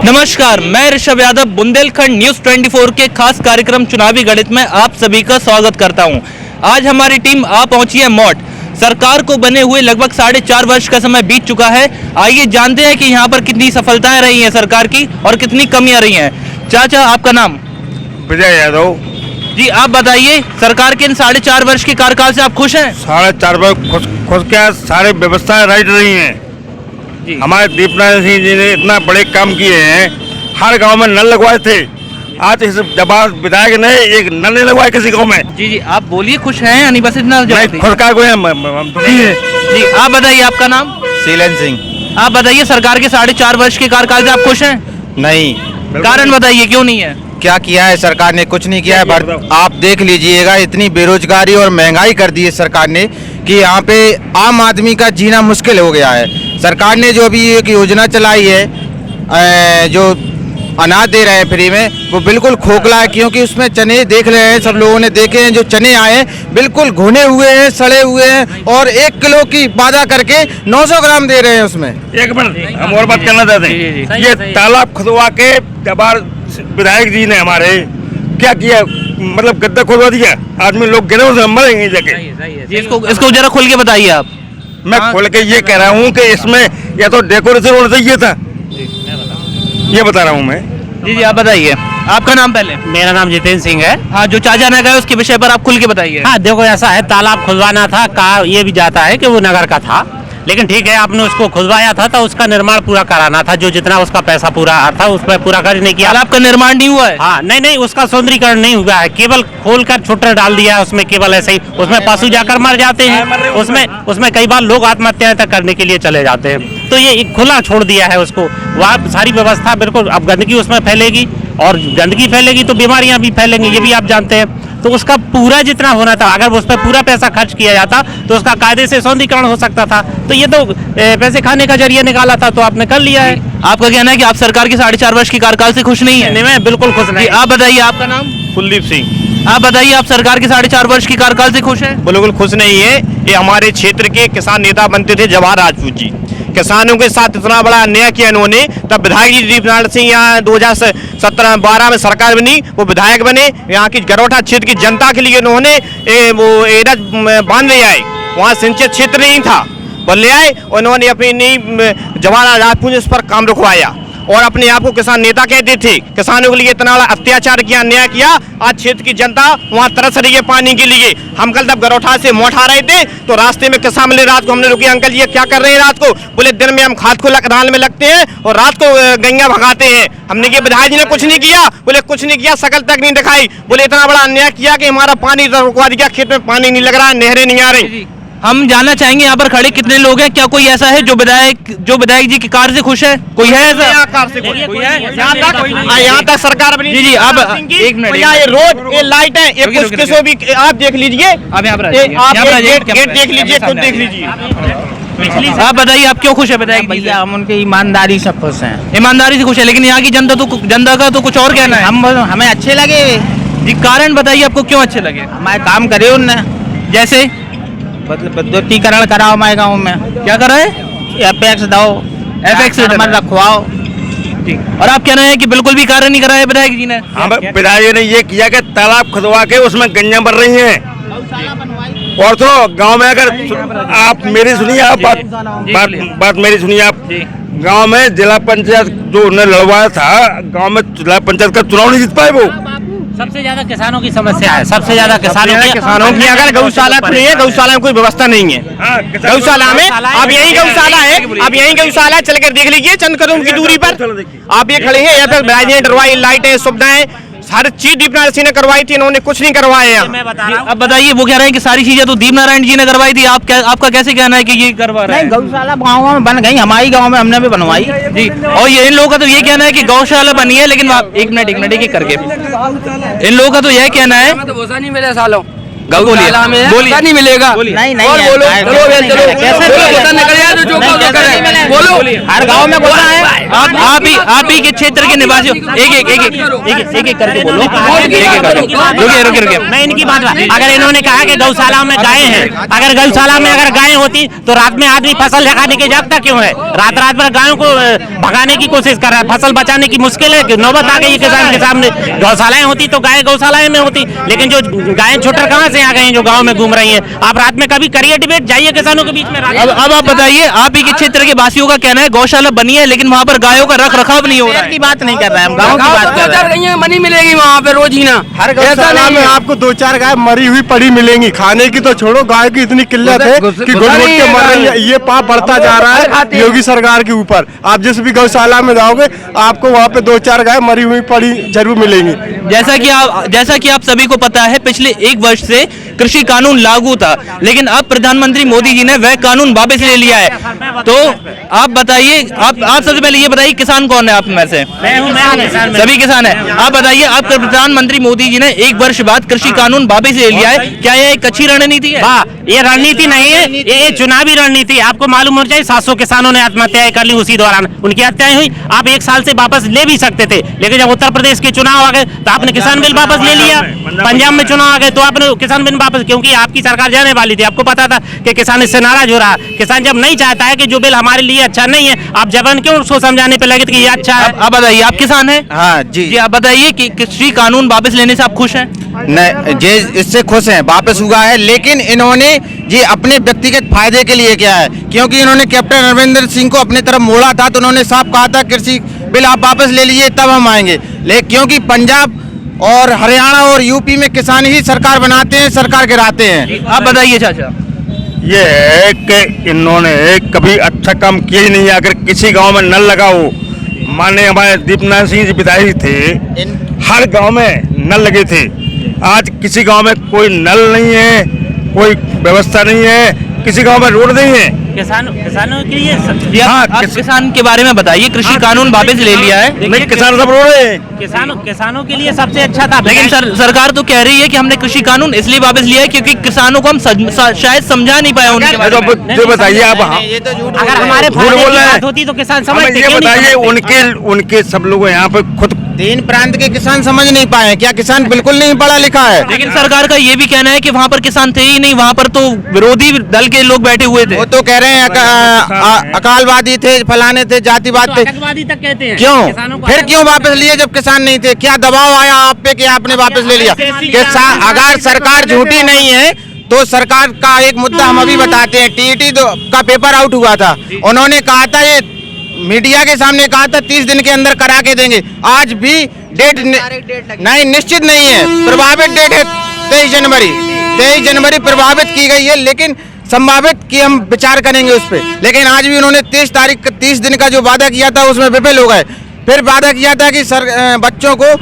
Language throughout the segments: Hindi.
नमस्कार, मैं ऋषभ यादव बुंदेलखंड न्यूज 24 के खास कार्यक्रम चुनावी गणित में आप सभी का स्वागत करता हूं। आज हमारी टीम आ पहुंची है मौट। सरकार को बने हुए लगभग 4.5 वर्ष का समय बीत चुका है। आइए जानते हैं कि यहां पर कितनी सफलताएं रही हैं सरकार की और कितनी कमियां रही हैं। चाचा, आपका नाम? विजय यादव जी, आप बताइए, सरकार के इन 4.5 वर्ष के कार्यकाल से आप खुश हैं? 4.5 वर्ष खुश क्या, सारे व्यवस्थाएं राइट रही हैं। हमारे दीपनारायण सिंह जी ने इतना बड़े काम किए हैं। हर गांव में नल लगवाए थे। आज इस जवाब विधायक ने एक नल नहीं लगवाए किसी गांव में। जी, आप बोलिए, खुश हैं यानी बस इतना? खुश का कोई जी, आप बताइए, आपका नाम? शीलन सिंह। आप बताइए, सरकार के 4.5 वर्ष के कार्यकाल से आप खुश हैं? नहीं। कारण बताइए, क्यों नहीं है? क्या किया है सरकार ने? कुछ नहीं किया है। आप देख लीजिएगा, इतनी बेरोजगारी और महंगाई कर दी है सरकार ने कि यहाँ पे आम आदमी का जीना मुश्किल हो गया है। सरकार ने जो अभी एक योजना चलाई है, जो अनाज दे रहे हैं फ्री में, वो बिल्कुल खोखला है। क्योंकि उसमें चने देख रहे हैं, सब लोगों ने देखे हैं, जो चने आए हैं बिल्कुल घुने हुए हैं, सड़े हुए हैं और 1 किलो की वादा करके 900 ग्राम दे रहे हैं उसमें। एक मिनट, हम और बात करना चाहते हैं। ये तालाब खुदवा के जबार विधायक जी ने हमारे क्या किया, मतलब गड्ढा खुदवा दिया। आदमी लोग गिरे उसे मरेंगे जाके। इसको जरा खुल के बताइए आप। मैं खोल के ये कह रहा हूँ कि इसमें या तो डेकोरेशन होना चाहिए था, ये बता रहा हूँ मैं। जी, आप बताइए, आपका नाम पहले? मेरा नाम जितेंद्र सिंह है। हाँ, जो चाचा ने कहा उसके विषय पर आप खुल के बताइए। हाँ, देखो ऐसा है, तालाब खुदवाना था, कहा ये भी जाता है कि वो नगर का था, लेकिन ठीक है, आपने उसको खुदवाया था तो उसका निर्माण पूरा कराना था। जो जितना उसका पैसा पूरा था उस पर पूरा खर्च नहीं किया। तालाब का निर्माण नहीं हुआ है? हाँ, नहीं, उसका सौंदर्यीकरण नहीं हुआ है, केवल खोलकर छुट्टा डाल दिया है उसमें, केवल ऐसे ही। उसमें पशु जाकर मर जाते हैं, उसमें कई बार लोग आत्महत्याएं तक करने के लिए चले जाते हैं। तो ये खुला छोड़ दिया है उसको, वहाँ सारी व्यवस्था बिल्कुल। अब गंदगी उसमें फैलेगी और गंदगी फैलेगी तो बीमारियां भी फैलेंगी, ये भी आप जानते हैं। तो उसका पूरा जितना होना था, अगर उस पर पूरा पैसा खर्च किया जाता तो उसका कायदे से सौंदर्यीकरण हो सकता था। तो ये तो पैसे खाने का जरिया निकाला था, तो आपने कर लिया है। आपका कहना है कि आप सरकार के 4.5 वर्ष के कार्यकाल से खुश नहीं है? नहीं, मैं बिल्कुल खुश नहीं। आप बताइए, आपका नाम? कुलदीप सिंह। आप बताइए, आप सरकार के 4.5 वर्ष के कार्यकाल से खुश हैं? बिल्कुल खुश नहीं है। ये हमारे क्षेत्र के किसान नेता बनते थे जवाहर राजपूत जी, किसानों के साथ इतना बड़ा अन्याय किया इन्होंने। तब विधायक जी दीपनारायण सिंह यहाँ 2017-12 में सरकार बनी, वो विधायक बने। यहाँ की गरौठा क्षेत्र की जनता के लिए उन्होंने वो एडज बांध ले आए। वहाँ सिंचित क्षेत्र नहीं था, वो ले आए। उन्होंने अपनी जवाहर राजपूत ने उस पर काम रुकवाया और अपने आप को किसान नेता कहते थे। किसानों के लिए इतना बड़ा अत्याचार किया, अन्याय किया। आज क्षेत्र की जनता वहाँ तरस रही है पानी के लिए। हम कल तब गरौठा से मोट आ रहे थे तो रास्ते में किसान मिले, रात को हमने रुके, अंकल ये क्या कर रहे हैं रात को? बोले दिन में हम खाद को डाल में लगते हैं और रात को गैया भगाते हैं। हमने कहा विधायक जी ने कुछ नहीं किया। बोले कुछ नहीं किया, शकल तक नहीं दिखाई। बोले इतना बड़ा अन्याय किया कि हमारा पानी रुकवा दिया, खेत में पानी नहीं लग रहा, नहरें नहीं आ रही। हम जानना चाहेंगे, यहाँ पर खड़े कितने लोग हैं? क्या कोई ऐसा है जो विधायक जी की कार्य से खुश है? कोई है ऐसा? यहाँ तक सरकार बनी। जी, आप एक मिनट, ये रोड, ये लाइट है, ये कुछ किसो भी आप देख लीजिए। आप गेट देख लीजिए, खुद देख लीजिए। आप बताइए, आप क्यों खुश है विधायक जी? भैया, हम उनके ईमानदारी से खुश हैं। ईमानदारी से खुश है, लेकिन यहाँ की जनता का तो कुछ और कहना है। हमें अच्छे लगे जी, कारण बताइए, आपको क्यों अच्छे लगे? हमारे काम करे उनने, जैसे विद्युतीकरण कराओ हमारे गाँव में। क्या करा है? एपेक्स दो, एपेक्स रखवाओ। और आप कहना है कि बिल्कुल भी कार्य नहीं कराया विधायक जी ने? हाँ, विधायक जी ने ये किया कि तालाब खुदवा के उसमें गंजा भर रही हैं। और तो गांव में, अगर आप मेरी सुनिए, आप बात मेरी सुनिए आप। गांव में जिला पंचायत जो उन्हें लड़वाया था, गांव में जिला पंचायत का चुनाव नहीं जीत पाए वो। सबसे ज्यादा किसानों की समस्या है, सबसे ज्यादा किसानों की। अगर गौशाला खुली है, गौशाला में कोई व्यवस्था नहीं है। गौशाला में अब यही गौशाला है, अब यही गौशाला चल कर देख लीजिए, चंद कदम की दूरी पर आप ये खड़े हैं। यहाँ पर डरवाई, लाइटें, सुविधाएं, हर चीज दीपनारायण सिंह ने करवाई थी, इन्होंने कुछ नहीं करवाया। अब बताइए, वो कह रहे हैं कि सारी चीजें तो दीपनारायण जी ने करवाई थी। आपका कैसे कहना है कि ये करवा रहे हैं? गौशाला गाँव में बन गई, हमारी गाँव में हमने भी बनवाई जी। और ये इन लोगों का तो ये कहना है कि गौशाला बनी है, लेकिन एक मिनट एक करके इन लोगों का तो यह कहना है नहीं मिले सालों गौशाला में नहीं मिलेगा। नहीं, और बोलो, चलो कैसे निकल जाए तो जो बोलो, हर गांव में बोला है। आप ही के क्षेत्र के निवासी हो। एक करके बोलो। रुकिए। मैं इनकी बात, अगर इन्होंने कहा कि गौशाला में गायें हैं, अगर गौशाला में अगर गायें होती तो रात में आदमी फसल जगाने के जागता क्यों है? रात भर गायों को भगाने की कोशिश कर रहा है, फसल बचाने की मुश्किल है कि नौबत आ गई किसान के सामने। गौशालाएं होती तो गाय गौशालाएं में होती, लेकिन जो गायें छोटर कहाँ से आ गई हैं जो गाँव में घूम रही हैं? आप रात में कभी करिए डिबेट, जाइए किसानों के बीच में। अब आप बताइए, आप ही के क्षेत्र के वासियों का कहना है गौशाला बनी है लेकिन वहाँ पर गायों का रख रखाव नहीं हो रहा है। की बात नहीं कर रहे हैं हम, गाँव की बात कर रहे हैं। मनी मिलेगी वहाँ पे रोज ही ना। हर ऐसा गौशाला नहीं में है। आपको 2-4 गाय मरी हुई पड़ी मिलेंगी। खाने की तो छोड़ो, गाय की इतनी किल्लत है कि घुट घुट के मर रही है। ये पाप बढ़ता जा रहा है योगी सरकार के ऊपर। आप जिस भी गौशाला में जाओगे आपको वहाँ पे 2-4 गाय मरी हुई पड़ी जरूर मिलेंगी। जैसा कि आप सभी को पता है, पिछले 1 वर्ष से कृषि कानून लागू था, लेकिन अब प्रधानमंत्री मोदी जी ने वह कानून वापस ले लिया है। तो आप बताइए, आप सबसे पहले ये बताइए किसान कौन है आप में से? मैं सभी किसान है। आप बताइए, आपके प्रधानमंत्री मोदी जी ने 1 वर्ष बाद कृषि कानून वापस ले लिया है, क्या यह एक अच्छी रणनीति है? वाह, ये रणनीति नहीं है, ये चुनावी रणनीति। आपको मालूम होना चाहिए 700 किसानों ने आत्महत्याएं कर ली उसी दौरान, उनकी हत्याएं हुई। आप 1 साल से वापस ले भी सकते थे, लेकिन जब उत्तर प्रदेश के चुनाव आ गए तो आपने किसान बिल वापस ले लिया। पंजाब में चुनाव आ गए तो आपने किसान बिल वापस, क्योंकि आपकी सरकार जाने वाली थी, आपको पता था कि किसान इससे नाराज हो रहा। किसान जब नहीं चाहता है कि जो बिल हमारे लिए अच्छा नहीं है, आप जबरन क्यों उसको समझाने पे लगे कि ये अच्छा है? आप बताइए, आप किसान हैं? हाँ जी। आप बताइए कि कृषि कानून वापस लेने से आप खुश हैं? नहीं जी, इससे खुश हैं, वापस हुआ है, लेकिन इन्होंने ये अपने व्यक्तिगत फायदे के लिए किया है। क्योंकि इन्होंने कैप्टन अमरिंदर सिंह को अपनी तरफ मोड़ा था तो उन्होंने साफ कहा था कृषि बिल आप वापस ले लीजिए तब हम आएंगे। लेकिन क्योंकि पंजाब और हरियाणा और यूपी में किसान ही सरकार बनाते हैं, सरकार गिराते हैं। आप बताइए चाचा। ये है कि इन्होंने कभी अच्छा काम किया ही नहीं। अगर किसी गांव में नल लगा हो, माने हमारे दीपनाथ सिंह जी विधायक थे, हर गांव में नल लगे थे। आज किसी गांव में कोई नल नहीं है, कोई व्यवस्था नहीं है, किसी गांव में रोड नहीं है। किसानों के लिए आप किसान के बारे में बताइए, कृषि कानून वापस ले लिया है, नहीं किसान सब रो रहे हैं। किसानों के लिए सबसे अच्छा था, लेकिन सरकार तो कह रही है कि हमने कृषि कानून इसलिए वापस लिया है क्योंकि किसानों को हम शायद समझा नहीं पाए उनके बारे में। जो बताइए आप, अगर हमारे बोल फायदे की रहे हैं। बात होती तो किसान हमें समझते ये क्यों नहीं बताइए, समझते? उनके सब लोग यहाँ पे खुद 3 प्रांत के किसान समझ नहीं पाए। क्या किसान बिल्कुल नहीं पढ़ा लिखा है? लेकिन सरकार का ये भी कहना है कि वहाँ पर किसान थे ही नहीं, वहाँ पर तो विरोधी दल के लोग बैठे हुए थे। वो तो कह रहे हैं अकालवादी थे, फलाने थे, जातिवाद थे। आतंकवादी तक कहते हैं। क्यों? किसानों को फिर क्यों वापस लिए जब किसान नहीं थे? क्या दबाव आया आप पे कि आपने वापस ले लिया? अगर सरकार झूठी नहीं है तो सरकार का एक मुद्दा हम अभी बताते हैं। टीईटी का पेपर आउट हुआ था, उन्होंने कहा था, ये मीडिया के सामने कहा था 30 दिन के अंदर करा के देंगे। आज भी डेट नहीं, निश्चित नहीं है। प्रभावित डेट है 23 जनवरी। 23 जनवरी प्रभावित की गई है, लेकिन संभावित कि हम विचार करेंगे उस पर। लेकिन आज भी उन्होंने 30 दिन का जो वादा किया था उसमें विफल हो गए। फिर वादा किया था कि बच्चों को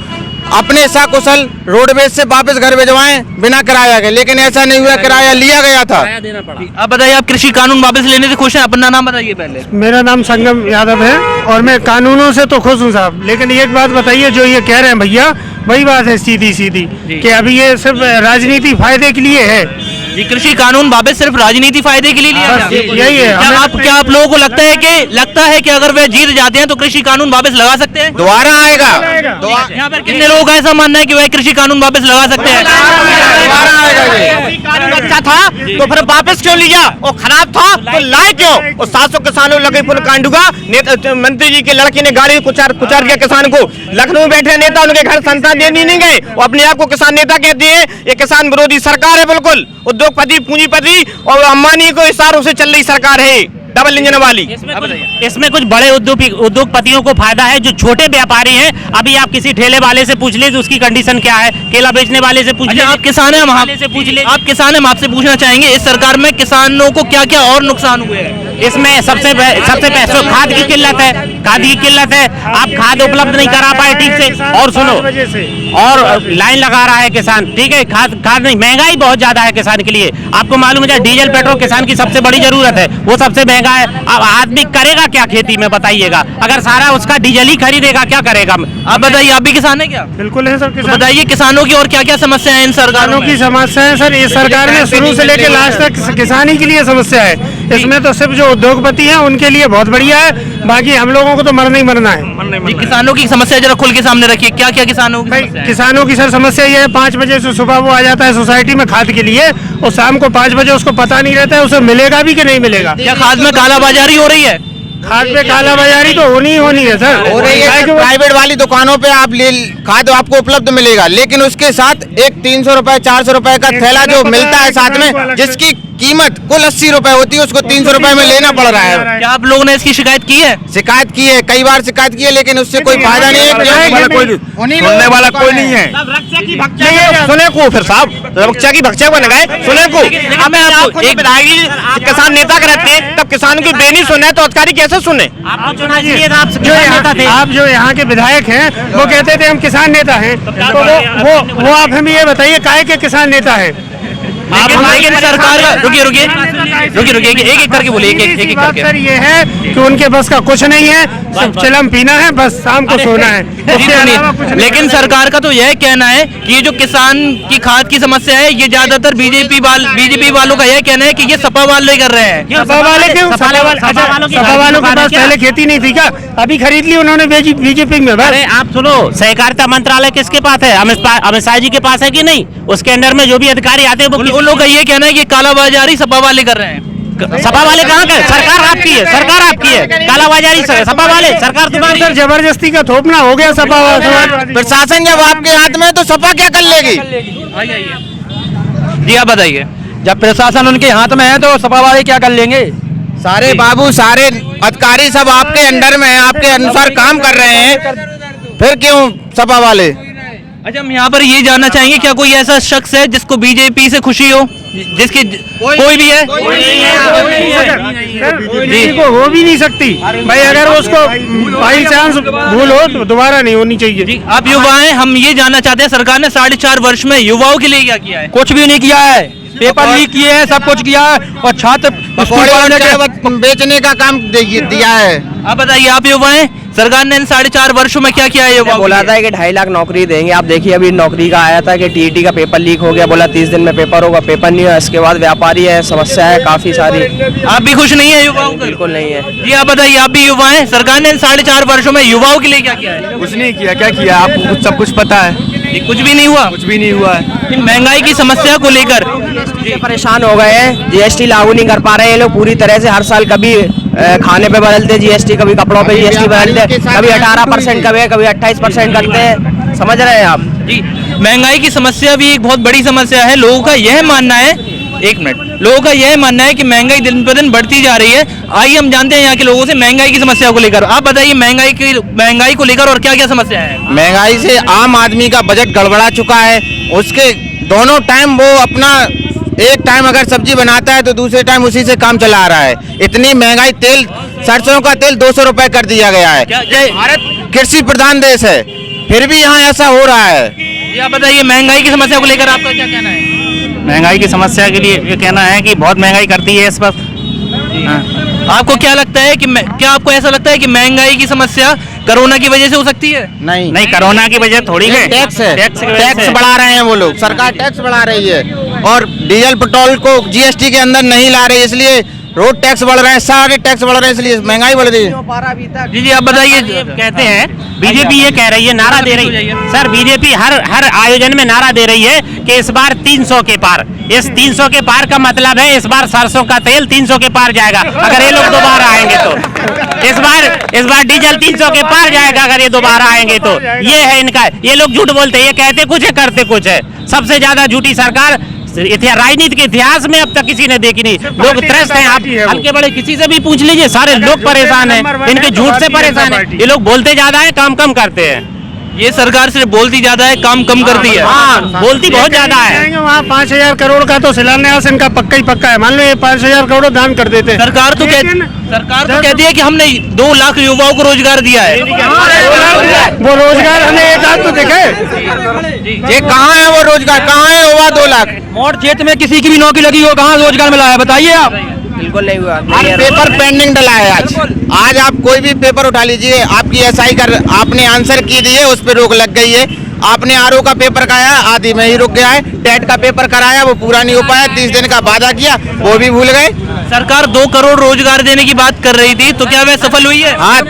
अपने सकुशल रोडवेज से वापस घर भिजवाएं बिना किराया के, लेकिन ऐसा नहीं हुआ, किराया लिया गया था। आप बताइए, आप कृषि कानून वापस लेने से खुश हैं? अपना नाम बताइए पहले। मेरा नाम संगम यादव है और मैं कानूनों से तो खुश हूँ साहब, लेकिन एक बात बताइए, जो ये कह रहे हैं भैया वही बात है सीधी कि अभी ये सिर्फ राजनीति फायदे के लिए है। ये कृषि कानून वापस सिर्फ राजनीति फायदे के लिए लिया बस गया? यही है। क्या आप लोगों को लगता है कि अगर वे जीत जाते हैं तो कृषि कानून वापस लगा सकते हैं? दोबारा आएगा। यहाँ पर कितने लोग ऐसा मानना है कि वह कृषि कानून वापस लगा सकते हैं? कानून अच्छा था तो फिर वापस क्यों लिया? और खराब था तो लाए क्यों? और 700 किसानों लगे फुल कांडूगा। मंत्री जी के लड़के ने गाड़ी कुचार दिया किसान को। लखनऊ में बैठे नेता उनके घर संतान देने नहीं गए, वो अपने आप को किसान नेता कहते हैं। ये किसान विरोधी सरकार है बिल्कुल, उद्योगपति पूंजीपति और अंबानी को इशारों से चल रही सरकार है, डबल इंजन वाली। इसमें कुछ बड़े उद्योगपतियों को फायदा है, जो छोटे व्यापारी हैं। अभी आप किसी ठेले वाले से पूछ लीजिए उसकी कंडीशन क्या है, केला बेचने वाले से पूछ लीजिए। आप किसान हैं, से पूछ लीजिए। आप किसान हैं, हम आपसे पूछना चाहेंगे इस सरकार में किसानों को क्या क्या और नुकसान हुए हैं? इसमें सबसे पहले खाद की किल्लत है। आप खाद उपलब्ध नहीं करा पाए ठीक से। और सुनो, और लाइन लगा रहा है किसान, ठीक है, खाद नहीं, महंगाई बहुत ज्यादा है किसान के लिए। आपको मालूम है डीजल पेट्रोल किसान की सबसे बड़ी जरूरत है, वो सबसे महंगा है। अब आदमी करेगा क्या खेती में बताइएगा? अगर सारा उसका डीजल ही खरीदेगा क्या करेगा? आप बताइए, आप भी किसान है क्या? बिल्कुल है सर। तो बताइए किसानों की और क्या क्या समस्या है इन सरकारों की समस्या है सर, इस सरकार में शुरू से लेकर लास्ट तक किसानी के लिए समस्या है। इसमें तो सिर्फ जो जो उद्योगपति हैं उनके लिए बहुत बढ़िया है, बाकी हम लोगों को तो मरना ही मरना है। जी, किसानों की समस्या जरा खुल के सामने रखिए, क्या क्या किसानों की भाई समस्या है? किसानों की सर समस्या ये है, 5 बजे से सुबह वो आ जाता है सोसाइटी में खाद के लिए और शाम को 5 बजे उसको पता नहीं रहता है उसे मिलेगा भी कि नहीं मिलेगा। क्या खाद में कालाबाजारी हो रही है? खाद पे कालाबाजारी तो होनी ही होनी है सर। हो रही है। प्राइवेट वाली दुकानों पे आप ले खाद आपको उपलब्ध मिलेगा, लेकिन उसके साथ एक 300 रुपए 400 रुपए का थैला जो मिलता है साथ में, जिसकी कीमत कुल 80 रुपए होती है, उसको 300 रुपए में लेना पड़ रहा है। क्या आप लोगों ने इसकी शिकायत की है? शिकायत की है, कई बार शिकायत की है, लेकिन उससे कोई फायदा नहीं है। सुनने वाला कोई नहीं है। सुने को फिर साहब रक्षा की भक्षा बन गए, सुने को अब मैं आपको एक विधायक किसान नेता करते हैं, तब किसानों की बेनी सुने तो अधिकारी कैसे सुने? आप जो यहाँ के विधायक हैं वो कहते थे हम किसान नेता हैं, तो वो आप हमें ये बताइए काहे के किसान नेता है? लेकिन सरकार का रुकिए एक एक करके बोलिए, एक एक बात करके। सर ये है कि उनके बस का कुछ नहीं है, सिर्फ चिलम पीना है, बस शाम को सोना है। उसके अलावा कुछ नहीं। लेकिन सरकार का तो यह कहना है कि ये जो किसान की खाद की समस्या है, ये ज्यादातर बीजेपी वालों का यह कहना है कि ये सपा वाले कर रहे हैं। सपा वाले क्यों? सपा वालों के पास पहले खेती नहीं थी क्या? अभी खरीद ली उन्होंने बीजेपी में। अरे आप सुनो, सहकारिता मंत्रालय किसके पास है? अमित शाह जी के पास है कि नहीं? उसके अंडर में जो भी अधिकारी आते हैं उन लोगों का ये कहना है कि कालाबाजारी सपा वाले कर रहे हैं। सपा वाले कहाँ के? सरकार आपकी है, सरकार आपकी है। कालाबाजारी सपा वाले, सरकार तुम्हारी। सर जबरदस्ती का थोपना हो गया सपा वाले। प्रशासन जब आपके हाथ में है तो सपा क्या कर लेगी? जी आप बताइए। जब प्रशासन उनके हाथ में है तो सपा वाले क्या कर लेंगे? सारे बाबू सारे अधिकारी सब आपके अंडर में है, आपके अनुसार काम कर रहे हैं, फिर क्यों सपा वाले? अच्छा, हम यहाँ पर ये जानना चाहेंगे, क्या कोई ऐसा शख्स है जिसको बीजेपी से खुशी हो, जिसकी कोई भी है? किसी को हो भी नहीं सकती भाई, अगर उसको बाई चांस भूल हो तो दोबारा नहीं होनी चाहिए। जी, आप युवा हैं, हम ये जानना चाहते हैं सरकार ने 4.5 वर्ष में युवाओं के लिए क्या किया है? कुछ भी नहीं किया है, पेपर लीक किए हैं, सब कुछ किया है, और छात्र स्कूल पढ़ने के बेचने का काम दिया है। आप बताइए, आप युवा हैं, सरकार ने इन 4.5 वर्षों में क्या किया है युवाओं बोला के लिए? था कि 2.5 लाख नौकरी देंगे। आप देखिए अभी नौकरी का आया था कि टीईटी का पेपर लीक हो गया, बोला 30 दिन में पेपर होगा, पेपर नहीं हुआ। इसके बाद व्यापारी है, समस्या है काफी सारी। आप भी खुश नहीं है युवाओं को? बिल्कुल नहीं है जी, आप बताइए, आप भी युवा हैं, सरकार ने इन 4.5 वर्षों में युवाओं के लिए क्या किया है? कुछ नहीं किया। क्या किया? आपको सब कुछ पता है। जी, कुछ भी नहीं हुआ। कुछ भी नहीं हुआ है। इन महंगाई की समस्या को लेकर परेशान हो गए हैं, जीएसटी लागू नहीं कर पा रहे हैं ये लोग पूरी तरह से। हर साल कभी खाने पे बदलते जीएसटी, कभी कपड़ों पे जीएसटी बदलते, कभी 18% कभी 28% करते हैं। समझ रहे हैं आप? जी, महंगाई की समस्या भी एक बहुत बड़ी समस्या है। लोगों का यह मानना है, एक मिनट, लोगों का यह मानना है कि महंगाई दिन पर दिन बढ़ती जा रही है। आइए हम जानते हैं यहाँ के लोगों से महंगाई की समस्या को लेकर। आप बताइए, महंगाई को लेकर और क्या क्या समस्या है? महंगाई से आम आदमी का बजट गड़बड़ा चुका है। उसके दोनों टाइम वो अपना एक टाइम अगर सब्जी बनाता है तो दूसरे टाइम उसी से काम चला रहा है। इतनी महंगाई, तेल सरसों का तेल 200 रुपए कर दिया गया है। भारत कृषि प्रधान देश है, फिर भी यहाँ ऐसा हो रहा है। जी, आप बताइए, महंगाई की समस्या को लेकर आपका क्या कहना है? महंगाई की समस्या के लिए ये कहना है कि बहुत महंगाई करती है इस वक्त। आपको क्या लगता है कि क्या आपको ऐसा लगता है कि महंगाई की समस्या कोरोना की वजह से हो सकती है? नहीं, कोरोना की वजह थोड़ी है, टैक्स है। टैक्स टैक्स बढ़ा रहे हैं वो लोग, सरकार टैक्स बढ़ा रही है, और डीजल पेट्रोल को जीएसटी के अंदर नहीं ला रही, इसलिए रोड टैक्स बढ़ रहे हैं, सारे टैक्स बढ़ रहे हैं, इसलिए महंगाई बढ़ रही है। जी, आप बताइए। कहते हैं बीजेपी ये कह रही है, नारा दे रही है सर, बीजेपी हर आयोजन में नारा दे रही है कि इस बार 300 के पार। इस 300 के पार का मतलब है इस बार सरसों का तेल 300 के पार जाएगा अगर ये लोग दोबारा आएंगे तो। इस बार डीजल 300 के पार जाएगा अगर ये दोबारा आएंगे तो। ये है इनका, ये लोग झूठ बोलते हैं, ये कहते कुछ है करते कुछ है। सबसे ज्यादा झूठी सरकार राजनीति के इतिहास में अब तक किसी ने देखी नहीं। लोग त्रस्त हैं, आप हल्के बड़े किसी से भी पूछ लीजिए, सारे लोग परेशान हैं, इनके झूठ से परेशान हैं। ये लोग बोलते ज्यादा है, काम कम करते हैं। ये सरकार सिर्फ बोलती ज्यादा है, काम कम करती है। हाँ, बोलती बहुत ज्यादा है। वहाँ 5,000 करोड़ का तो शिलान्यास इनका पक्का ही पक्का है। मान लो ये 5,000 करोड़ दान कर देते हैं। सरकार तो कहती है कि हमने 2 लाख युवाओं को रोजगार दिया है। वो रोजगार हमें एक आध तो देखे। ये कहाँ है वो रोजगार, कहाँ है हुआ 2 लाख? मोड़ क्षेत्र में किसी की भी नौकरी लगी हो, कहाँ रोजगार मिला है बताइए आप? बिल्कुल नहीं हुआ। पेपर पेंडिंग डला है आज आप कोई भी पेपर उठा लीजिए, आपकी एसआई कर आपने आंसर की दी है, उस पर रोक लग गई है। आपने आरओ का पेपर कराया, आधी में ही रुक गया है। टेट का पेपर कराया, वो पूरा नहीं हो पाया, 30 दिन का वादा किया, वो भी भूल गए। सरकार 2 करोड़ रोजगार देने की बात कर रही थी, तो क्या वह सफल हुई है? हाँ,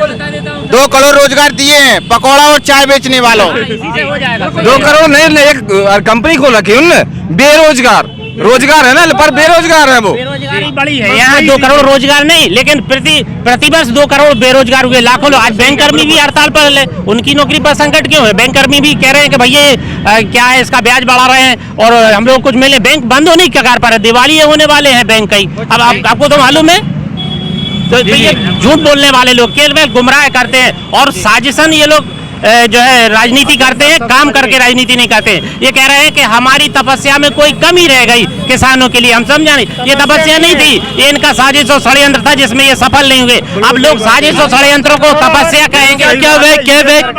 2 करोड़ रोजगार दिए हैं पकौड़ा और चाय बेचने वालों। 2 करोड़ नहीं, एक कंपनी खोल रखी है उनने। बेरोजगार रोजगार है ना, पर बेरोजगार है वो। बेरोजगारी बड़ी है यहाँ। 2 करोड़ रोजगार नहीं, लेकिन प्रतिवर्ष 2 करोड़ बेरोजगार हुए, लाखों लोग। आज बैंक कर्मी भी हड़ताल पर है, उनकी नौकरी पर संकट क्यों है? बैंक कर्मी भी कह रहे हैं कि भैया क्या है, इसका ब्याज बढ़ा रहे हैं और हम लोग कुछ मिले। बैंक बंद होने की कगार पर है, दिवाली होने वाले हैं बैंक कई। अब आपको तो मालूम है। तो ये झूठ बोलने वाले लोग केवल गुमराह करते हैं और साजिशन ये लोग जो है राजनीति करते हैं, काम करके राजनीति नहीं करते हैं। ये कह रहे हैं कि हमारी तपस्या में कोई कमी रह गई किसानों के लिए। हम समझा नहीं, ये तपस्या नहीं थी, ये इनका साजिश और षड्यंत्र था जिसमें ये सफल नहीं हुए। अब लोग साजिश और षड्यंत्रों को तपस्या कहेंगे।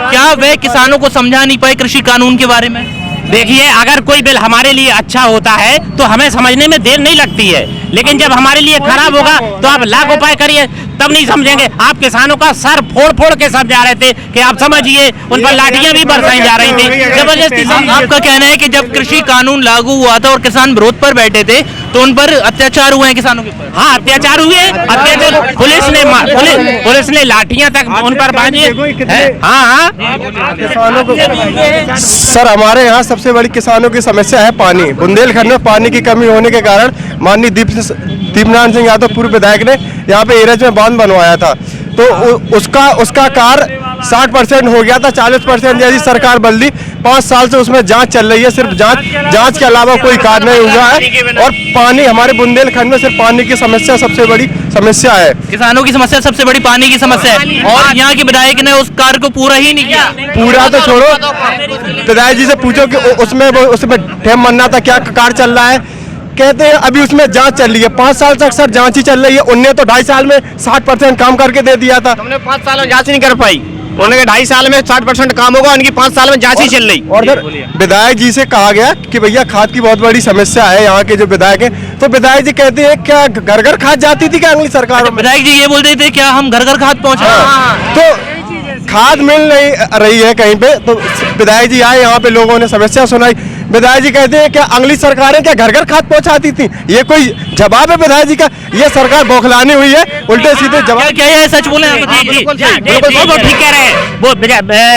क्या वे किसानों को समझा नहीं पाए कृषि कानून के बारे में? देखिए, अगर कोई बिल हमारे लिए अच्छा होता है तो हमें समझने में देर नहीं लगती है, लेकिन जब हमारे लिए खराब होगा तो आप लाख उपाय करिए तब नहीं समझेंगे। आप किसानों का सर फोड़ फोड़ के समझा रहे थे कि आप समझिए, उन पर लाठियां भी बरसाई जा रही थी जबरदस्ती। आपका कहना है कि जब कृषि कानून लागू हुआ था और किसान विरोध पर बैठे थे तो उन पर अत्याचार हुए हैं किसानों के ऊपर? हाँ, अत्याचार हुए। अत्याचार पुलिस ने लाठियां तक उन पर बांधी। हाँ, किसानों को सर, हमारे यहाँ सबसे बड़ी किसानों की समस्या है पानी। बुंदेलखंड में पानी की कमी होने के कारण माननीय दीपनारायण सिंह यादव पूर्व विधायक ने यहाँ पे एरज में बांध बनवाया था, तो उसका कार्य 60% हो गया था। 40% जैसी सरकार बदली, 5 साल से उसमें जांच चल रही है। सिर्फ जांच के अलावा कोई कार्य नहीं हुआ है। और पानी, हमारे बुंदेलखंड में सिर्फ पानी की समस्या सबसे बड़ी समस्या है। किसानों की समस्या सबसे बड़ी पानी की समस्या है और यहाँ के विधायक ने उस कार्य को पूरा ही नहीं किया। पूरा तो छोड़ो, विधायक जी से पूछो कि उसमें डैम बनना था, क्या कार्य चल रहा है? कहते हैं अभी उसमें जांच चल रही है। 5 साल तक सर जांच ही चल रही है। उनने तो 2.5 साल में 60% काम करके दे दिया था। हमने 5 साल में जांच नहीं कर पाई, उन्होंने 2.5 साल में 60% काम होगा, उनकी 5 साल में जांच ही चल रही। और विधायक जी से कहा गया कि भैया खाद की बहुत बड़ी समस्या है यहाँ के जो विधायक हैं, तो विधायक जी कहते हैं क्या घर घर खाद जाती थी क्या अगली सरकार में? विधायक जी ये बोलते थे क्या हम घर घर खाद पहुँचा? तो खाद मिल नहीं रही है कहीं पे, तो विधायक जी आए यहाँ पे, लोगों ने समस्या सुनाई। विधायक जी कहते हैं क्या अगली सरकारें क्या घर घर खाद पहुंचाती थी? ये कोई जवाब है विधायक जी का? ये सरकार बौखलानी हुई है, उल्टे सीधे जवाब। क्या ये सच बोले? बिल्कुल ठीक कह रहे हैं वो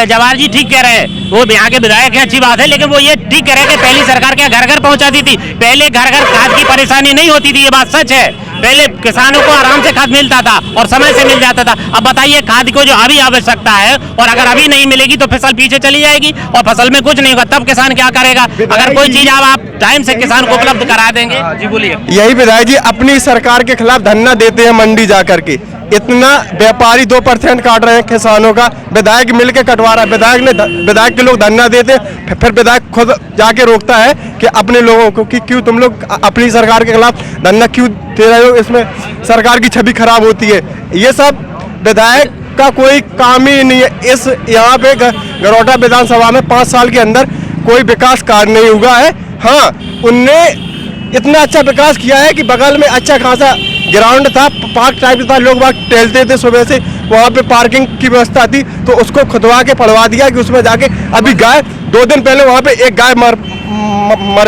जवाहर जी, ठीक कह रहे हैं। वो यहाँ के विधायक हैं, अच्छी बात है, लेकिन वो ये ठीक कह रहे हैं कि पहली सरकार क्या घर घर पहुंचाती थी? पहले घर घर खाद की परेशानी नहीं होती थी, ये बात सच है। पहले किसानों को आराम से खाद मिलता था और समय से मिल जाता था। अब बताइए, खाद को जो अभी आवश्यकता है और अगर अभी नहीं मिलेगी तो फसल पीछे चली जाएगी और फसल में कुछ नहीं होगा, तब किसान क्या करेगा? अगर कोई चीज आप टाइम से किसान को उपलब्ध करा देंगे। जी बोलिए। यही विधायक जी अपनी सरकार के खिलाफ धरना देते हैं मंडी जा करके। इतना व्यापारी 2% काट रहे हैं किसानों का, विधायक मिलके कटवा रहा है। विधायक के लोग धरना देते हैं, फिर विधायक खुद जाके रोकता है कि अपने लोगों को कि क्यों तुम लोग अपनी सरकार के खिलाफ धरना क्यों दे रहे हो, इसमें सरकार की छवि खराब होती है। ये सब विधायक का कोई काम ही नहीं है। इस यहाँ पे गरौटा विधानसभा में 5 साल के अंदर कोई विकास कार्य नहीं हुआ है। हाँ, उनने इतना अच्छा विकास किया है कि बगल में अच्छा खासा ग्राउंड था, पार्क टाइप था, लोग वहाँ टहलते थे सुबह से, वहाँ पे पार्किंग की व्यवस्था थी, तो उसको खुदवा के पड़वा दिया कि उसमें जाके अभी गाय 2 दिन पहले वहाँ पे एक गाय मर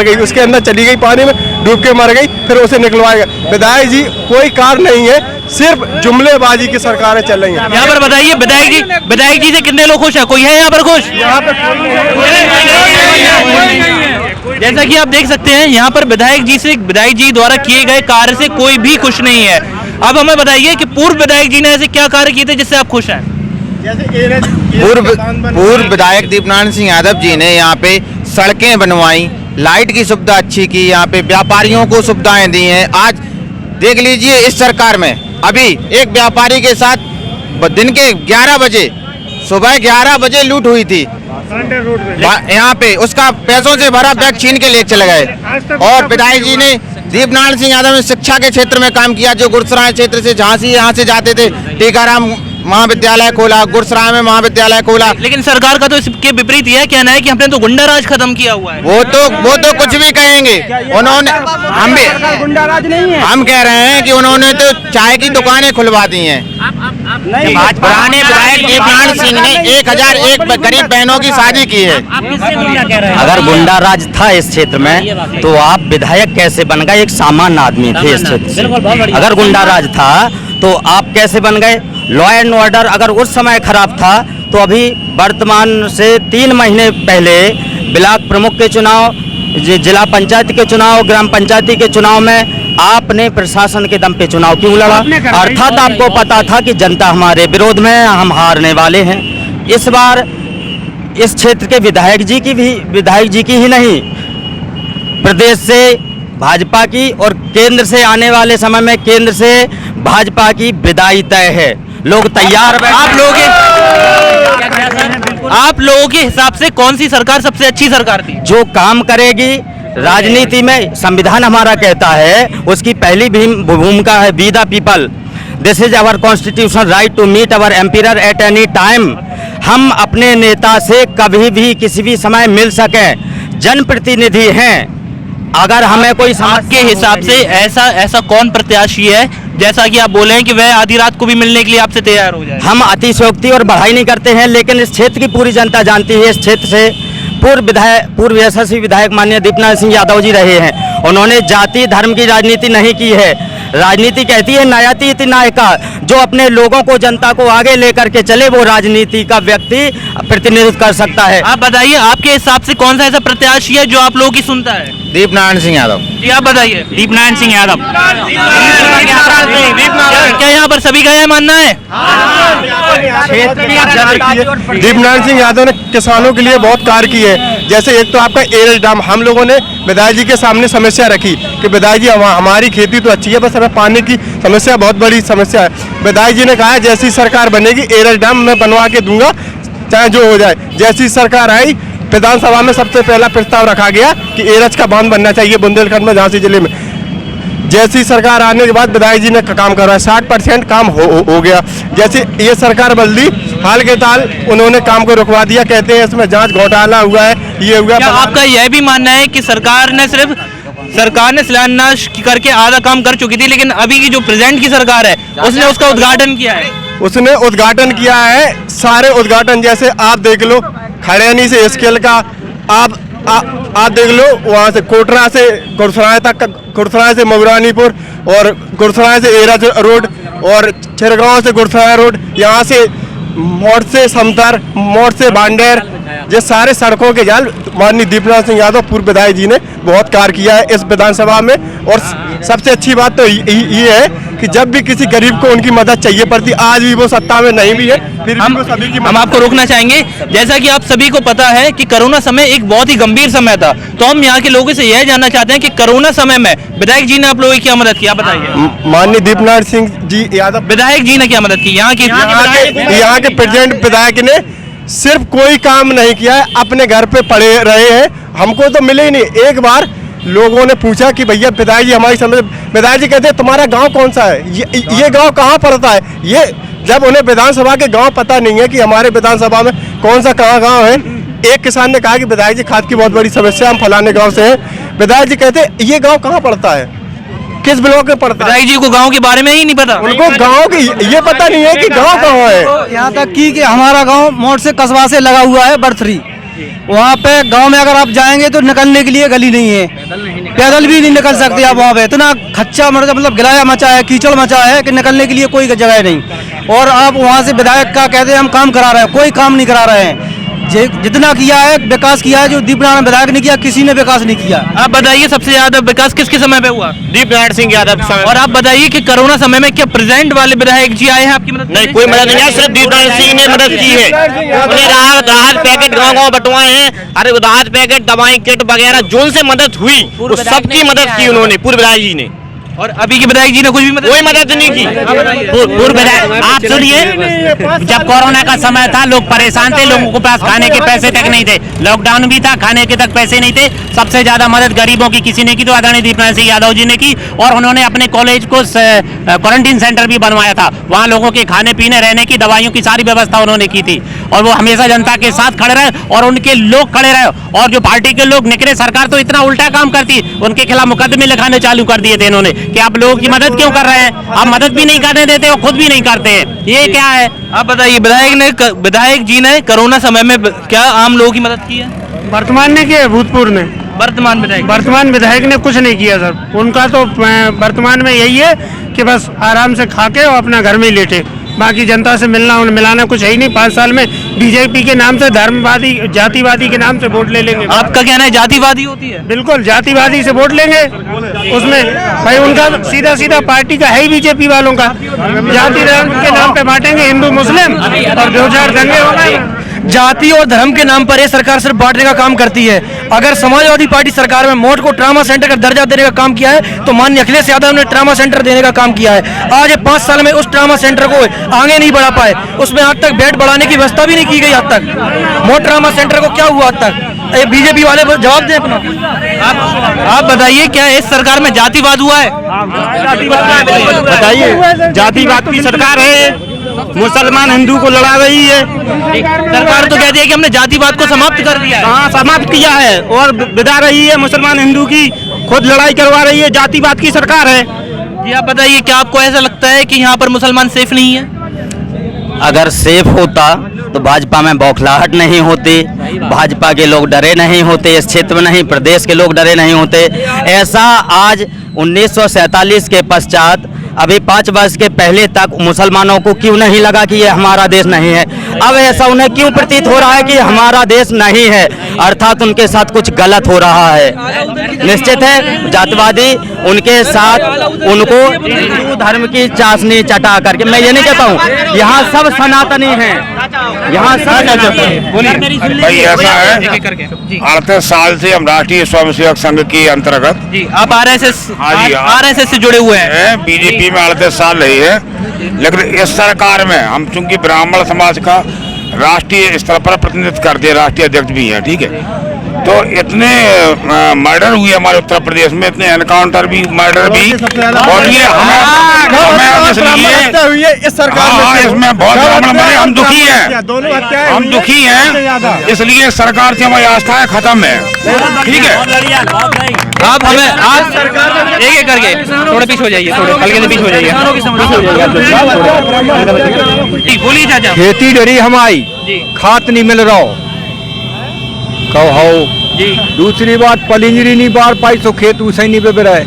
गई, उसके अंदर चली गई, पानी में डूब के मर गई, फिर उसे निकलवाया गया। विधायक जी कोई कार्य नहीं है, सिर्फ जुमलेबाजी की सरकारें चल रही हैं। यहाँ पर बताइए विधायक जी से कितने लोग खुश हैं? कोई है यहाँ पर खुश? यहाँ पे जैसा कि आप देख सकते हैं यहाँ पर विधायक जी द्वारा किए गए कार्य से कोई भी खुश नहीं है। अब हमें बताइए कि पूर्व विधायक जी ने ऐसे क्या कार्य किए थे जिससे आप खुश हैं? पूर्व विधायक दीपनारायण सिंह यादव जी ने यहाँ पे सड़कें बनवाई, लाइट की सुविधा अच्छी की, यहाँ पे व्यापारियों को सुविधाएं दी हैं। आज देख लीजिए इस सरकार में अभी एक व्यापारी के साथ दिन के 11 बजे, सुबह 11 बजे लूट हुई थी यहाँ पे, उसका पैसों से भरा बैग छीन के ले चले गए। और विधायक जी ने दीपनारायण सिंह यादव ने शिक्षा के क्षेत्र में काम किया, जो गुरसराय क्षेत्र से झांसी यहाँ से जाते थे, टीकाराम महाविद्यालय खोला, गुरसराय में महाविद्यालय खोला। लेकिन सरकार का तो इसके विपरीत यह कहना है कि हमने तो गुंडा राज खत्म किया हुआ है। वो तो कुछ भी कहेंगे उन्होंने, हम कह रहे हैं कि उन्होंने तो चाय की दुकानें खुलवा दी हैं। पुराने विधायक दीपनारायण सिंह ने 1001 गरीब बहनों की शादी की है। अगर गुंडा राज था इस क्षेत्र में तो आप विधायक कैसे बन गए? एक सामान्य आदमी थे इस क्षेत्र से। अगर गुंडा राज था तो आप कैसे बन गए? लॉ एंड ऑर्डर अगर उस समय खराब था तो अभी वर्तमान से 3 महीने पहले ब्लॉक प्रमुख के चुनाव, जिला पंचायत के चुनाव, ग्राम पंचायती के चुनाव में आपने प्रशासन के दम पे चुनाव क्यों लड़ा? अर्थात आपको पता था कि जनता हमारे विरोध में, हम हारने वाले हैं। इस बार इस क्षेत्र के विधायक जी की ही नहीं, प्रदेश से भाजपा की और केंद्र से आने वाले समय में केंद्र से भाजपा की विदाई तय है। लोग तैयार हैं। आप लोगों के हिसाब से कौन सी सरकार सबसे अच्छी सरकार थी? जो काम करेगी राजनीति में, संविधान हमारा कहता है, उसकी पहली भूमिका है we the people. This is our constitution right to meet our empire at any time. हम अपने नेता से कभी भी किसी भी समय मिल सकें, जनप्रतिनिधि हैं। अगर हमें कोई आपके हिसाब से ऐसा कौन प्रत्याशी है, जैसा कि आप बोले हैं कि वह आधी रात को भी मिलने के लिए आपसे तैयार हो जाए? हम अतिशयोक्ति और बढ़ाई नहीं करते हैं, लेकिन इस क्षेत्र की पूरी जनता जानती है। इस क्षेत्र से पूर्व यशस्वी विधायक माननीय दीपनारायण सिंह यादव जी रहे हैं। उन्होंने जाति धर्म की राजनीति नहीं की है। राजनीति कहती है न्यायति इति नायका, जो अपने लोगों को, जनता को आगे लेकर के चले, वो राजनीति का व्यक्ति प्रतिनिधित्व कर सकता है। आप बताइए, आपके हिसाब से कौन सा ऐसा प्रत्याशी है जो आप लोगों की सुनता है? दीपनारायण सिंह यादव जी, आप बताइए। दीपनारायण सिंह यादव। क्या यहाँ पर सभी का यह मानना है? दीपनारायण सिंह यादव ने किसानों के लिए बहुत कार्य किए हैं। जैसे एक तो आपका एरल डैम, हम लोगों ने विधायक जी के सामने समस्या रखी कि विधायक जी हमारी खेती तो अच्छी है, बस हमें पानी की समस्या बहुत बड़ी समस्या है। विधायक जी ने कहा जैसी सरकार बनेगी एरल डैम मैं बनवा के दूंगा, चाहे जो हो जाए। जैसी सरकार आई, विधानसभा में सबसे पहला प्रस्ताव रखा गया कि एरज का बांध बनना चाहिए बुंदेलखंड में, झांसी जिले में। जैसी सरकार आने के बाद विधायक जी ने काम करवाया, 60% काम हो गया। जैसे ये सरकार बदली, हाल के ताल उन्होंने काम को रुकवा दिया, कहते हैं इसमें जांच घोटाला हुआ है, ये हुआ। क्या आपका यह भी मानना है कि सरकार ने शिलान्यास करके आधा काम कर चुकी थी, लेकिन अभी की जो प्रेजेंट की सरकार है उसने उसका उद्घाटन किया है? उसने उद्घाटन किया है, सारे उद्घाटन। जैसे आप देख लो, खड़ैनी से स्केल का, आप देख लो, वहाँ से कोटरा से गुरसराय तक, गुरसराय से मऊरानीपुर और गुरसराय से एरज रोड और छिरगांव से गुरसराय रोड, यहाँ से मोड़ से समतर, मोड़ से बांडेर, ये सारे सड़कों के जाल माननीय दीपनारायण सिंह यादव पूर्व विधायक जी ने बहुत कार्य किया है इस विधानसभा में। और सबसे अच्छी बात तो ये है कि जब भी किसी गरीब को उनकी मदद चाहिए पड़ती, आज भी वो सत्ता में नहीं भी है, फिर हम आपको रोकना चाहेंगे। जैसा कि आप सभी को पता है कि कोरोना समय एक बहुत ही गंभीर समय था, तो हम यहाँ के लोगों से यह जानना चाहते हैं कि कोरोना समय में विधायक जी ने आप लोगों की क्या मदद की, आप बताइए। माननीय दीपनारायण सिंह जी यादव विधायक जी ने क्या मदद की? यहाँ के प्रेसिडेंट विधायक ने सिर्फ कोई काम नहीं किया है, अपने घर पे पड़े रहे हैं, हमको तो मिले ही नहीं। एक बार लोगों ने पूछा कि भैया विधायक जी हमारी समझ, विधायक जी कहते हैं तुम्हारा गांव कौन सा है, ये गांव कहाँ पड़ता है? ये जब उन्हें विधानसभा के गांव पता नहीं है कि हमारे विधानसभा में कौन सा कहाँ गांव है। एक किसान ने कहा कि विधायक जी खाद की बहुत बड़ी समस्या, हम फलाने गाँव से हैं। विधायक जी कहते ये गाँव कहाँ पड़ता है, किस ब्लॉक में पड़ता है? विधायक जी को गांव के बारे में ही नहीं पता, उनको गांव की ये पता नहीं है कि गांव कहाँ है। यहाँ तक कि हमारा गांव मोड़ से कस्बा से लगा हुआ है बर्थरी, वहाँ पे गांव में अगर आप जाएंगे तो निकलने के लिए गली नहीं है, पैदल भी नहीं निकल सकते आप। वहाँ पे इतना खच्चा मतलब गिलाया मचा है, कीचड़ मचा है कि निकलने के लिए कोई जगह नहीं। और आप वहाँ से विधायक का कहते हैं हम काम करा रहे हैं, कोई काम नहीं करा रहे हैं। जितना किया है विकास किया है जो दीपनारायण विधायक ने किया, किसी ने विकास नहीं किया। आप बताइए सबसे ज्यादा विकास किसके समय पे हुआ? दीपनारायण सिंह यादव समय। और आप बताइए कि कोरोना समय में क्या प्रेजेंट वाले विधायक जी आए हैं आपकी मदद? नहीं, कोई मदद नहीं है, सिर्फ दीपनारायण सिंह ने मदद की है। उन्हें राहत पैकेट गाँव बंटवाए हैं, अरे राहत पैकेट, दवाई किट वगैरह जो उनसे मदद हुई वो सबकी मदद की उन्होंने, पूर्व विधायक जी ने। और अभी के विधायक जी ने कुछ भी कोई मदद नहीं की। पूर्व विधायक आप सुनिए, जब कोरोना का समय था लोग परेशान थे, लोगों के पास खाने के पैसे तक नहीं थे, लॉकडाउन भी था, खाने के तक पैसे नहीं थे। सबसे ज्यादा मदद गरीबों की किसी ने की तो आदरणीय दीपनारायण सिंह यादव जी ने की, और उन्होंने अपने कॉलेज को क्वारंटीन सेंटर भी बनवाया था। वहाँ लोगों के खाने पीने रहने की दवाइयों की सारी व्यवस्था उन्होंने की थी, और वो हमेशा जनता के साथ खड़े रहे और उनके लोग खड़े रहे। और जो पार्टी के लोग निकले, सरकार तो इतना उल्टा काम करती, उनके खिलाफ मुकदमे लिखाने चालू कर दिए थे इन्होंने कि आप लोगों की मदद क्यों कर रहे हैं, आप मदद भी नहीं करने देते और खुद भी नहीं करते हैं। ये क्या है? आप बताइए, विधायक जी ने कोरोना समय में क्या आम लोगों की मदद की है? वर्तमान ने किया, भूतपूर्व ने। वर्तमान विधायक ने कुछ नहीं किया सर। उनका तो वर्तमान में यही है कि बस आराम से खा के और अपना घर में ही लेटे, बाकी जनता से मिलना मिलाना कुछ है ही नहीं। 5 साल में बीजेपी के नाम से धर्मवादी जातिवादी के नाम से वोट ले लेंगे। आपका कहना है जातिवादी होती है? बिल्कुल, जातिवादी से वोट लेंगे। उसमें भाई उनका सीधा सीधा पार्टी का है ही बीजेपी वालों का, जाति धर्म के नाम पे बांटेंगे हिंदू मुस्लिम और 2000 दंगे हो गए। जाति और धर्म के नाम पर ये सरकार सिर्फ बांटने का काम करती है। अगर समाजवादी पार्टी सरकार में मोट को ट्रामा सेंटर का दर्जा देने का काम किया है तो माननीय अखिलेश यादव ने ट्रामा सेंटर देने का काम किया है। आज ये 5 साल में उस ट्रामा सेंटर को आगे नहीं बढ़ा पाए, उसमें आज तक बेड बढ़ाने की व्यवस्था भी नहीं की गई। आज तक मोट ट्रामा सेंटर को क्या हुआ आज तक? ये बीजेपी वाले जवाब दें अपना। आप बताइए, क्या इस सरकार में जातिवाद हुआ है? बताइए, जातिवाद की सरकार है, मुसलमान हिंदू को लड़ा रही है। सरकार तो कहती है कि हमने जातिवाद को समाप्त कर दिया है। हाँ, समाप्त किया है और बिदा रही है मुसलमान हिंदू की, खुद लड़ाई करवा रही है। जातिवाद की सरकार है। जी आप बताइए, क्या आपको ऐसा लगता है कि यहाँ पर मुसलमान सेफ नहीं है? अगर सेफ होता तो भाजपा में बौखलाहट नहीं होती, भाजपा के लोग डरे नहीं होते, इस क्षेत्र में नहीं, प्रदेश के लोग डरे नहीं होते। ऐसा आज 1947 के पश्चात अभी 5 वर्ष के पहले तक मुसलमानों को क्यों नहीं लगा कि ये हमारा देश नहीं है? अब ऐसा उन्हें क्यों प्रतीत हो रहा है कि हमारा देश नहीं है, अर्थात उनके साथ कुछ गलत हो रहा है। निश्चित है जातिवादी उनके साथ उनको हिंदू धर्म की चाशनी चटा करके, मैं ये नहीं कहता हूँ यहाँ सब सनातनी हैं, यहाँ सब भाई ऐसा है, 38 साल से हम राष्ट्रीय स्वयंसेवक संघ के अंतर्गत। जी आप आरएसएस से जुड़े हुए हैं? बीजेपी में 38 साल रही है, लेकिन इस सरकार में हम चूंकि ब्राह्मण समाज का राष्ट्रीय स्तर पर प्रतिनिधित्व करते हैं, राष्ट्रीय अध्यक्ष भी हैं, ठीक है। तो इतने मर्डर हुए हमारे उत्तर प्रदेश में, इतने एनकाउंटर भी, मर्डर भी, और ये हमें इसलिए इस सरकार में इसमें बहुत हम दुखी हैं, हम दुखी हैं, इसलिए सरकार से हमारी आस्थाएं खत्म है, ठीक है। आप हमें आप एक करके थोड़े पीछे हो जाइए, थोड़े हल्के से पीछे हो जाइए। बोलिए चाचा। खेती डरी हमारी, खाद नहीं मिल रहा कहो जी। दूसरी बात पलिंजरी नहीं बार पाई तो खेत उसे नहीं बेच रहा है।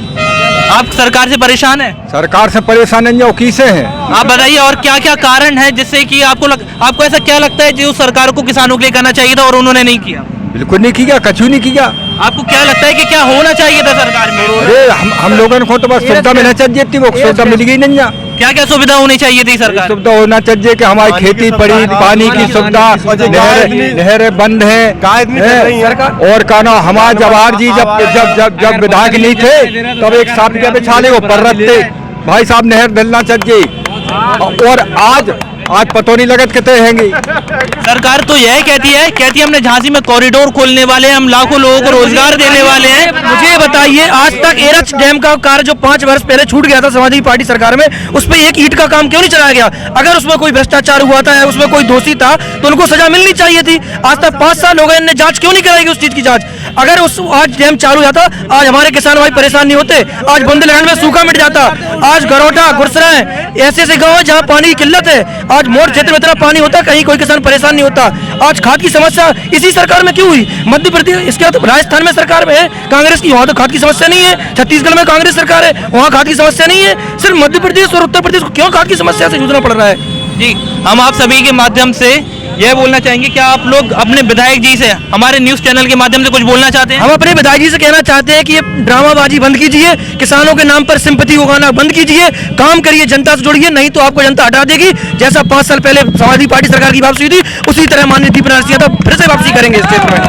आप सरकार से परेशान है? सरकार से परेशान है, किसे हैं? आप बताइए, और क्या क्या कारण है जिससे कि आपको ऐसा क्या लगता है जो सरकार को किसानों के लिए करना चाहिए था और उन्होंने नहीं किया? बिल्कुल नहीं किया, कछु नहीं किया। आपको क्या लगता है कि क्या होना चाहिए था सरकार में? अरे हम लोगों को तो बस सुविधा मिलना चाहिए थी, वो सुविधा मिल गई नहीं। क्या क्या सुविधा होनी चाहिए थी सरकार? सुविधा होना चाहिए कि हमारी खेती पड़ी, पानी की सुविधा, नहरें बंद है, और कहना हमारे जवाहर जी जब विधायक नहीं थे तब एक साथ के बिछाले वो पर रखते, भाई साहब नहर डलना चाहिए, और आज पतो नहीं लगत कितने हैंगी। सरकार तो यह कहती है हमने झांसी में कॉरिडोर खोलने वाले हैं, हम लाखों लोगों को रोजगार देने वाले हैं। मुझे बताइए, आज तक एरच डैम का कार्य जो 5 वर्ष पहले छूट गया था समाजवादी पार्टी सरकार में, उस पर एक ईंट का काम क्यों नहीं चलाया गया? अगर उसमें कोई भ्रष्टाचार हुआ था, उसमें कोई दोषी था तो उनको सजा मिलनी चाहिए थी। आज तक 5 साल हो गए, इनने जांच क्यों नहीं कराई उस चीज की जांच? अगर आज डैम चालू जाता, आज हमारे किसान भाई परेशान नहीं होते, आज बुंदेलखंड में सूखा मिट जाता। आज गरौटा, गुरसराय ऐसे गाँव है जहाँ पानी की किल्लत है, आज मोट क्षेत्र में इतना पानी होता, कहीं कोई किसान परेशान नहीं होता। आज खाद की समस्या इसी सरकार में क्यों हुई? मध्य प्रदेश, इसके तो राजस्थान में सरकार में है कांग्रेस की, वहाँ तो खाद की समस्या नहीं है। छत्तीसगढ़ में कांग्रेस सरकार है, वहाँ खाद की समस्या नहीं है। सिर्फ मध्य प्रदेश और उत्तर प्रदेश को क्यों खाद की समस्या से जूझना पड़ रहा है? जी, हम आप सभी के माध्यम से यह बोलना चाहेंगे क्या आप लोग अपने विधायक जी से हमारे न्यूज चैनल के माध्यम से कुछ बोलना चाहते हैं? हम अपने विधायक जी से कहना चाहते हैं कि ये ड्रामाबाजी बंद कीजिए, किसानों के नाम पर सिंपैथी उगाना बंद कीजिए, काम करिए, जनता से जुड़िए, नहीं तो आपको जनता हटा देगी। जैसा 5 साल पहले समाजवादी पार्टी सरकार की वापसी हुई थी, उसी तरह माननीय दीपेंद्र सिंह यादव फिर से वापसी करेंगे इस क्षेत्र में।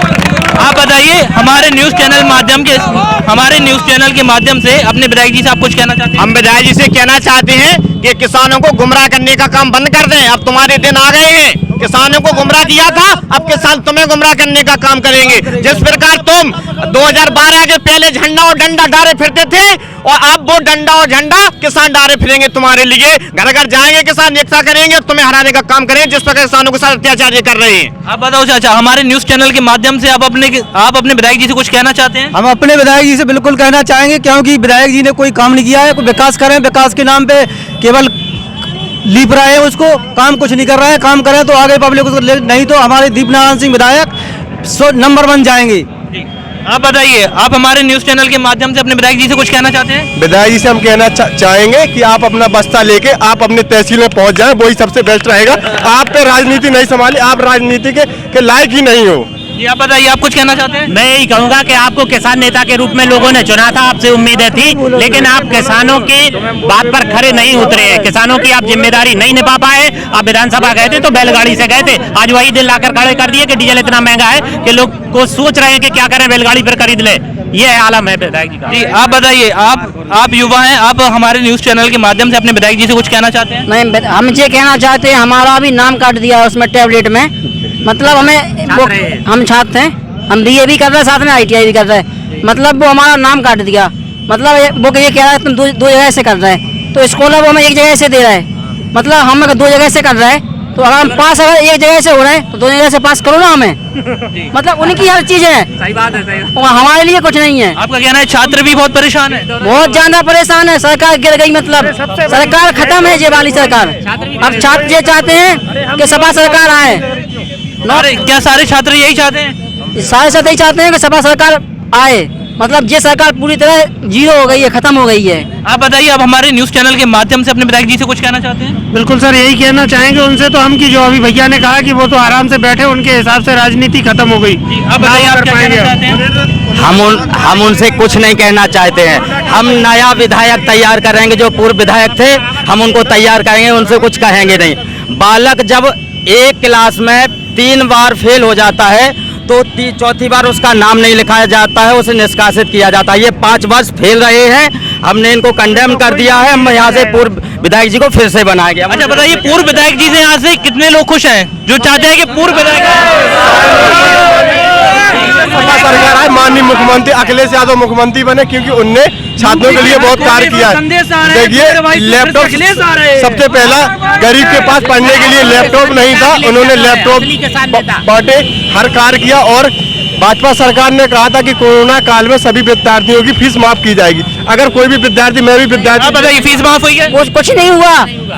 आप बताइए हमारे न्यूज चैनल के माध्यम से अपने विधायक जी से आप कुछ कहना चाहते हैं? हम विधायक जी से कहना चाहते हैं कि किसानों को गुमराह करने का काम बंद कर दें। अब तुम्हारे दिन आ गए हैं, किसानों को गुमराह किया था, अब किसान तुम्हें गुमराह करने का काम करेंगे। जिस प्रकार तुम 2012 के पहले झंडा और डंडा डाले फिरते थे, और अब वो डंडा और झंडा किसान डाले फिरेंगे तुम्हारे लिए। घर घर जाएंगे किसान, एकता करेंगे और तुम्हें हराने का काम करेंगे, जिस प्रकार किसानों के साथ अत्याचार ये कर रहे हैं। आप बताओ चाचा, हमारे न्यूज चैनल के माध्यम से आप अपने विधायक जी से कुछ कहना चाहते हैं? हम अपने विधायक जी से बिल्कुल कहना चाहेंगे, क्योंकि विधायक जी ने कोई काम नहीं किया है, कोई विकास करें, विकास के नाम पे केवल लीप रहे हैं उसको, काम कुछ नहीं कर रहे हैं। काम करें तो आगे पब्लिक उसको नहीं तो हमारे दीपनारायण सिंह विधायक नंबर 1 जाएंगे। आप बताइए, आप हमारे न्यूज चैनल के माध्यम से अपने विधायक जी से कुछ कहना चाहते हैं? विधायक जी से हम कहना चाहेंगे कि आप अपना बस्ता लेके आप अपने तहसील में पहुंच जाएं, वही सबसे बेस्ट रहेगा। आप पे राजनीति नहीं संभाली, आप राजनीति के लायक ही नहीं हो। जी आप बताइए, आप कुछ कहना चाहते हैं? मैं यही कहूंगा कि आपको किसान नेता के रूप में लोगों ने चुना था, आपसे उम्मीदें थी, लेकिन आप किसानों की बात पर खरे नहीं उतरे हैं। किसानों की आप जिम्मेदारी नहीं निभा पाए। आप विधानसभा गए थे तो बैलगाड़ी से गए थे, आज वही दिन लाकर खड़े कर दिए कि डीजल इतना महंगा है कि लोग को सोच रहे हैं कि क्या करें, बैलगाड़ी पर खरीद ले। ये आलम है विधायक जी का। जी आप बताइए, आप युवा हैं, आप हमारे न्यूज चैनल के माध्यम से अपने विधायक जी से कुछ कहना चाहते हैं? नहीं, हम ये कहना चाहते हैं, हमारा भी नाम काट दिया उसमें टैबलेट में, मतलब हमें हम छात्र हैं, हम बीए भी कर रहे हैं, साथ में ITI भी कर रहे हैं, मतलब वो हमारा नाम काट दिया। मतलब वो ये कह रहा है तुम दो जगह से कर रहे हैं, तो स्कॉलर वो हमें एक जगह से दे रहा है, मतलब हम अगर 2 जगह से कर रहे हैं तो अगर हम पास अगर एक जगह से हो रहे हैं तो 2 जगह से पास करो ना हमें। मतलब उनकी हर चीज है, सही बात है, सही बात। और हमारे लिए कुछ नहीं है। आपका कहना है छात्र भी बहुत परेशान है? बहुत ज्यादा परेशान है, सरकार गिर गई, मतलब सरकार खत्म है ये वाली सरकार। अब छात्र ये चाहते हैं कि सपा सरकार आए। क्या सारे छात्र यही चाहते हैं? सारे छात्र यही चाहते हैं कि सपा सरकार आए, मतलब ये सरकार पूरी तरह जीरो हो गई है, खत्म हो गई है। आप बताइए, आप हमारे न्यूज चैनल के माध्यम से अपने विधायक जी से कुछ कहना चाहते हैं? बिल्कुल सर, यही कहना चाहेंगे उनसे तो हम, कि जो अभी भैया ने कहा कि वो तो आराम से बैठे, उनके हिसाब से राजनीति खत्म हो गई। आप बताइए, आप क्या कहना चाहते हैं? हम उनसे कुछ नहीं कहना चाहते हैं। हम नया विधायक तैयार करेंगे, जो पूर्व विधायक थे हम उनको तैयार करेंगे, उनसे कुछ कहेंगे नहीं। बालक जब एक क्लास में 3 बार फेल हो जाता है तो चौथी बार उसका नाम नहीं लिखाया जाता है, उसे निष्कासित किया जाता है। ये 5 वर्ष फेल रहे हैं, हमने इनको कंडेम कर दिया है। हम यहाँ से पूर्व विधायक जी को फिर से बनाएंगे। अच्छा बताइए, पूर्व विधायक जी से यहाँ से कितने लोग खुश हैं जो चाहते हैं कि पूर्व विधायक? सरकार आए, माननीय मुख्यमंत्री अखिलेश यादव मुख्यमंत्री बने, क्योंकि उनने छात्रों के लिए बहुत कार्य किया है। देखिए लैपटॉप सबसे पहला, गरीब के पास पढ़ने के लिए लैपटॉप नहीं था, उन्होंने लैपटॉप बांटे, हर कार्य किया। और भाजपा सरकार ने कहा था कि कोरोना काल में सभी विद्यार्थियों की फीस माफ की जाएगी। अगर कोई भी विद्यार्थी, मैं भी विद्यार्थी, बताइए फीस माफ हुई है? कुछ नहीं हुआ।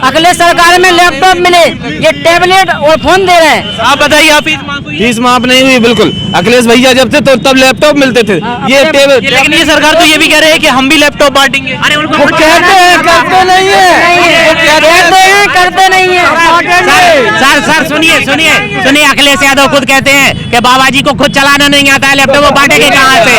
अगले सरकार में लैपटॉप मिले, ये टैबलेट और फोन दे रहे हैं। आप बताइए, आप फीस माफ हुई? फीस माफ नहीं हुई, बिल्कुल। अखिलेश भैया जब थे तो तब लैपटॉप मिलते थे। लेकिन ये सरकार तो ये भी कह रहे हैं कि हम भी लैपटॉप बांटेंगे। कहते हैं, करते नहीं है, कहते हैं करते नहीं है। सर सुनिए, अखिलेश यादव खुद कहते हैं कि बाबा जी को खुद चलाना नहीं आता है, लैपटॉप वो बांटेंगे कहाँ से?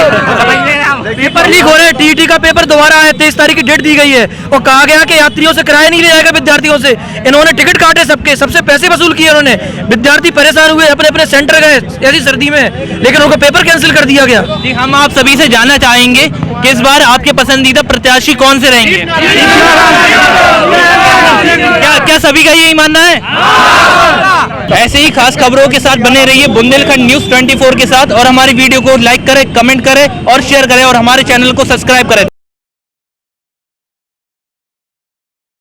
पेपर लीक हो रहे हैं, TET का पेपर दोबारा है, 23 तारीख की डेट दी गई है, और कहा गया कि यात्रियों से किराया नहीं लिया जाएगा, विद्यार्थियों से। इन्होंने टिकट काटे, सबसे पैसे वसूल किए इन्होंने। विद्यार्थी परेशान हुए, अपने अपने सेंटर गए ऐसी सर्दी में, लेकिन उनको पेपर कैंसिल कर दिया गया। जी हम आप सभी से जानना चाहेंगे कि इस बार आपके पसंदीदा प्रत्याशी कौन से रहेंगे? क्या सभी का यही मानना है? ऐसे ही खास खबरों के साथ बने रहिए बुंदेलखंड न्यूज 24 के साथ, और हमारी वीडियो को लाइक करें, कमेंट करें और शेयर करें, और हमारे चैनल को सब्सक्राइब करें।